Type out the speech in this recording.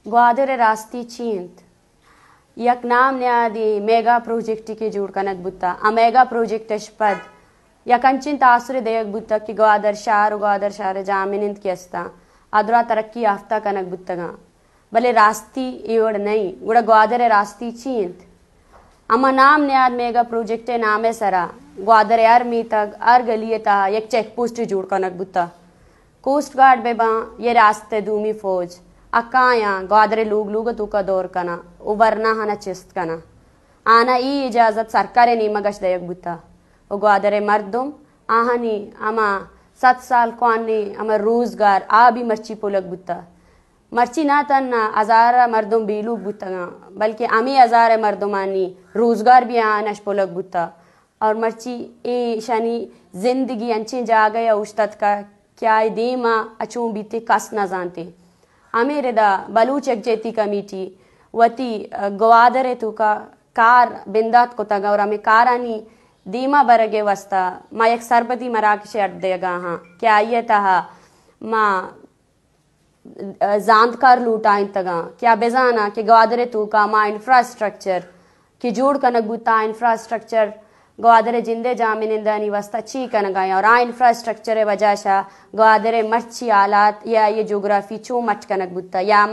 ग्वादर रास्ती चींत यक नाम न्यादी mega project के जुड़ कनक बुत्ता आ मेगा प्रोजेक्ट पद यकंचिन तासुर देयक बुत्ता कि ग्वादर शहर जामिनिंत केस्ता अदरा तरक्की याफ्ता कनक बुत्तगा भले रास्ती इवड़ नहीं गुड़ा ग्वादर रास्ती चींत अमा नाम न्याद मेगा प्रोजेक्ट नामे सरा ग्वादर यार मी तक अर गलिए ता एक चेक पोस्ट जुड़ कनक बुत्ता कोस्ट गार्ड बेबा ये रास्ते दूमी फौज अक्काया ग्वादरे लोग तू का दौर कना उबरना हना चिस्त कना आना ई इजाजत सरकारे नीमगश दयक बुत्ता ओ ग्वादरे मर्दुम आहनी अमा 7 साल क्वानी अमा रोजगार आ भी मर्ची पोलक बुत्ता मर्ची ना तन हजारा मर्दुम बीलू बुत्ता बल्कि अमी हजारे मर्दुमानी रोजगार भी आनश पोलक बुत्ता और मर्ची ए शनी जिंदगी अंचे जा गया उश्तत का क्या देमा अचूं बीते कस न जानते अमेरे दा बलूच जेती कमेटी वती ग्वादरे तू का कार बिंदात को तगा और हमें कारानी दीमा बरगे वस्ता मा एक सरबती मराकश अट देगा हाँ क्या ये तहा माँ जानकार लूटाइन तगा क्या बेजाना कि ग्वादरे तू का माँ इंफ्रास्ट्रक्चर की जोड़ कनक बुता इंफ्रास्ट्रक्चर ग्वादरे जिंदे जामिनिंदानी वस्ता ची कनगाया और आ इंफ्रास्ट्रक्चर वजह शा ग्वादरे मर्ची आलात या ये जोग्राफी चो मट कनक बुता या